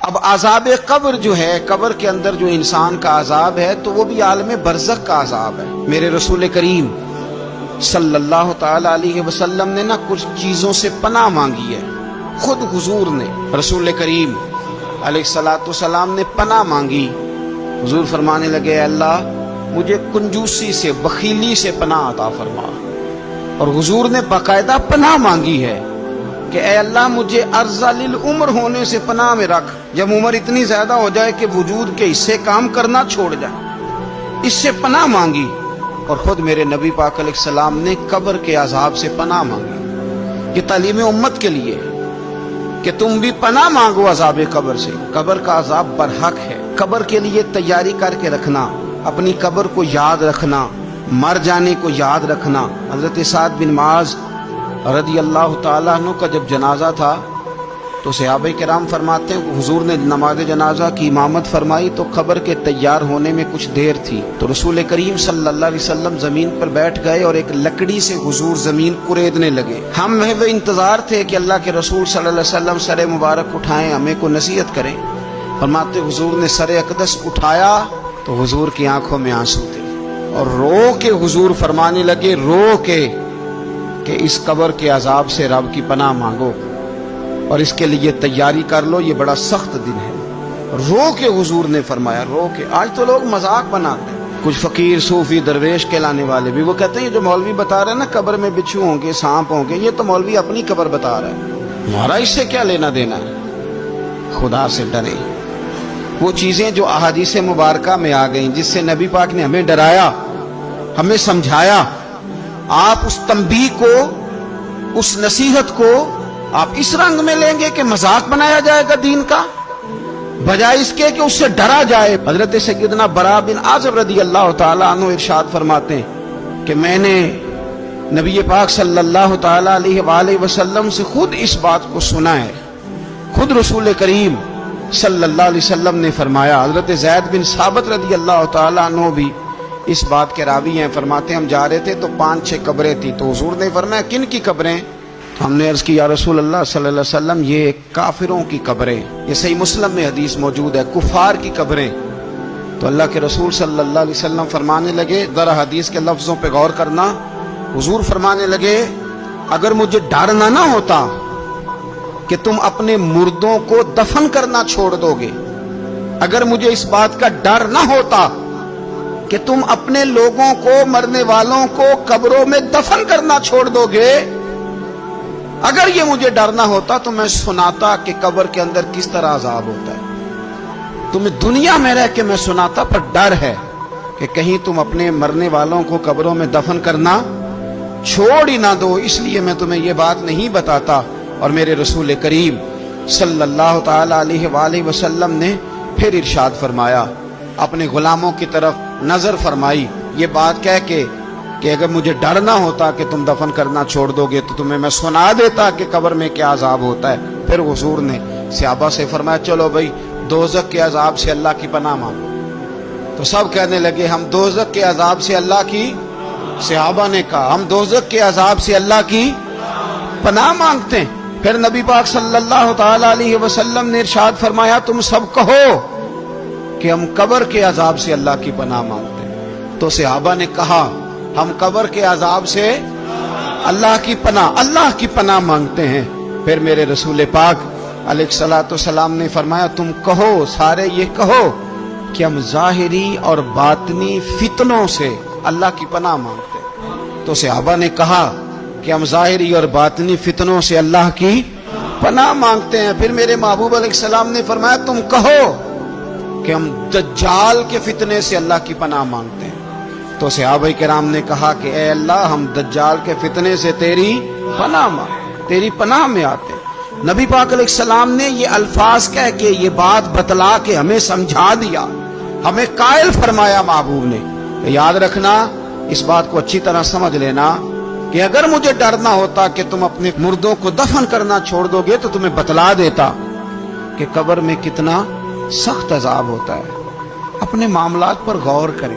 اب عذاب قبر جو ہے، قبر کے اندر جو انسان کا عذاب ہے تو وہ بھی عالم برزخ کا عذاب ہے۔ میرے رسول کریم صلی اللہ تعالی علیہ وسلم نے کچھ چیزوں سے پناہ مانگی ہے۔ خود حضور نے، رسول کریم علیہ الصلوۃ والسلام نے پناہ مانگی۔ حضور فرمانے لگے، اے اللہ مجھے کنجوسی سے، بخیلی سے پناہ عطا فرما۔ اور حضور نے باقاعدہ پناہ مانگی ہے کہ اے اللہ مجھے ارذل العمر ہونے سے پناہ میں رکھ، جب عمر اتنی زیادہ ہو جائے کہ وجود کے حصے کام کرنا چھوڑ جائے، اس سے پناہ مانگی۔ اور خود میرے نبی پاک علیہ السلام نے قبر کے عذاب سے پناہ مانگی۔ یہ تعلیم امت کے لیے کہ تم بھی پناہ مانگو عذاب قبر سے۔ قبر کا عذاب برحق ہے۔ قبر کے لیے تیاری کر کے رکھنا، اپنی قبر کو یاد رکھنا، مر جانے کو یاد رکھنا۔ حضرت سعد بن معاذ رضی اللہ تعالیٰ عنہ کا جب جنازہ تھا تو صحابہ کرام فرماتے ہیں کہ حضور نے نماز جنازہ کی امامت فرمائی تو قبر کے تیار ہونے میں کچھ دیر تھی، تو رسول کریم صلی اللہ علیہ وسلم زمین پر بیٹھ گئے اور ایک لکڑی سے حضور زمین کریدنے لگے۔ ہم وہ انتظار تھے کہ اللہ کے رسول صلی اللہ علیہ وسلم سر مبارک اٹھائیں، ہمیں کو نصیحت کریں۔ فرماتے حضور نے سر اقدس اٹھایا تو حضور کی آنکھوں میں آنسو تھے، اور رو کے حضور فرمانے لگے، رو کے کہ اس قبر کے عذاب سے رب کی پناہ مانگو اور اس کے لیے تیاری کر لو، یہ بڑا سخت دن ہے۔ رو کے حضور نے فرمایا، رو کے۔ آج تو لوگ مذاق بناتے ہیں، کچھ فقیر صوفی درویش کہلانے والے بھی، وہ کہتے ہیں یہ جو مولوی بتا رہے ہیں نا قبر میں بچھو ہوں گے، سانپ ہوں گے، یہ تو مولوی اپنی قبر بتا رہا ہے، ہمارا اس سے کیا لینا دینا ہے۔ خدا سے ڈرے۔ وہ چیزیں جو احادیث مبارکہ میں آ گئیں، جس سے نبی پاک نے ہمیں ڈرایا، ہمیں سمجھایا، آپ اس تنبیہ کو، اس نصیحت کو آپ اس رنگ میں لیں گے کہ مذاق بنایا جائے گا دین کا، بجائے اس کے کہ اس سے ڈرا جائے۔ حضرت سیدنا براء بن عازب رضی اللہ تعالیٰ عنہ ارشاد فرماتے ہیں کہ میں نے نبی پاک صلی اللہ تعالیٰ علیہ وآلہ وسلم سے خود اس بات کو سنا ہے۔ خود رسول کریم صلی اللہ علیہ وسلم نے فرمایا۔ حضرت زید بن ثابت رضی اللہ تعالیٰ عنہ بھی اس بات کے راوی ہیں، فرماتے ہیں ہم جا رہے تھے تو 5-6 قبریں تھی، تو حضور نے فرمایا کن کی قبریں؟ ہم نے عرض کی یا رسول اللہ صلی اللہ علیہ وسلم یہ کافروں کی قبریں، یہ صحیح مسلم میں حدیث موجود ہے، کفار کی قبریں۔ تو اللہ کے رسول صلی اللہ علیہ وسلم فرمانے لگے، ذرا حدیث کے لفظوں پہ غور کرنا، حضور فرمانے لگے اگر مجھے ڈر نہ ہوتا کہ تم اپنے مردوں کو دفن کرنا چھوڑ دو گے، اگر مجھے اس بات کا ڈر نہ ہوتا کہ تم اپنے لوگوں کو، مرنے والوں کو قبروں میں دفن کرنا چھوڑ دو گے، اگر یہ مجھے ڈر نہ ہوتا تو میں سناتا کہ قبر کے اندر کس طرح عذاب ہوتا ہے۔ تمہیں دنیا میں رہ کے میں سناتا، پر ڈر ہے کہ کہیں تم اپنے مرنے والوں کو قبروں میں دفن کرنا چھوڑ ہی نہ دو، اس لیے میں تمہیں یہ بات نہیں بتاتا۔ اور میرے رسول کریم صلی اللہ تعالی علیہ وآلہ وسلم نے پھر ارشاد فرمایا، اپنے غلاموں کی طرف نظر فرمائی، یہ بات کہہ کے کہ اگر مجھے ڈر نہ ہوتا کہ تم دفن کرنا چھوڑ دو گے تو تمہیں میں سنا دیتا کہ قبر میں کیا عذاب ہوتا ہے۔ پھر حضور نے صحابہ سے فرمایا چلو بھائی دوزخ کے عذاب سے اللہ کی پناہ مانگو۔ تو سب کہنے لگے ہم دوزخ کے عذاب سے اللہ کی، صحابہ نے کہا ہم دوزخ کے عذاب سے اللہ کی پناہ مانگتے ہیں۔ پھر نبی پاک صلی اللہ تعالی علیہ وسلم نے ارشاد فرمایا تم سب کہو کہ ہم قبر کے عذاب سے اللہ کی پناہ مانگتے ہیں۔ تو صحابہ نے کہا ہم قبر کے عذاب سے اللہ کی پناہ مانگتے ہیں۔ پھر میرے رسول پاک علیہ الصلوۃ والسلام نے فرمایا تم کہو، سارے یہ کہو کہ ہم ظاہری اور باطنی فتنوں سے اللہ کی پناہ مانگتے ہیں۔ تو صحابہ نے کہا کہ ہم ظاہری اور باطنی فتنوں سے اللہ کی پناہ مانگتے ہیں۔ پھر میرے محبوب علیہ السلام نے فرمایا تم کہو کہ ہم دجال کے فتنے سے اللہ کی پناہ مانگتے ہیں۔ تو صحابہ کرام نے کہا کہ اے اللہ ہم دجال کے فتنے سے تیری پناہ میں آتے ہیں۔ نبی پاک علیہ السلام نے یہ الفاظ کہہ کے، یہ بات بتلا کے ہمیں سمجھا دیا، ہمیں قائل فرمایا محبوب نے کہ یاد رکھنا، اس بات کو اچھی طرح سمجھ لینا کہ اگر مجھے ڈر نہ ہوتا کہ تم اپنے مردوں کو دفن کرنا چھوڑ دو گے تو تمہیں بتلا دیتا کہ قبر میں کتنا سخت عذاب ہوتا ہے۔ اپنے معاملات پر غور کریں۔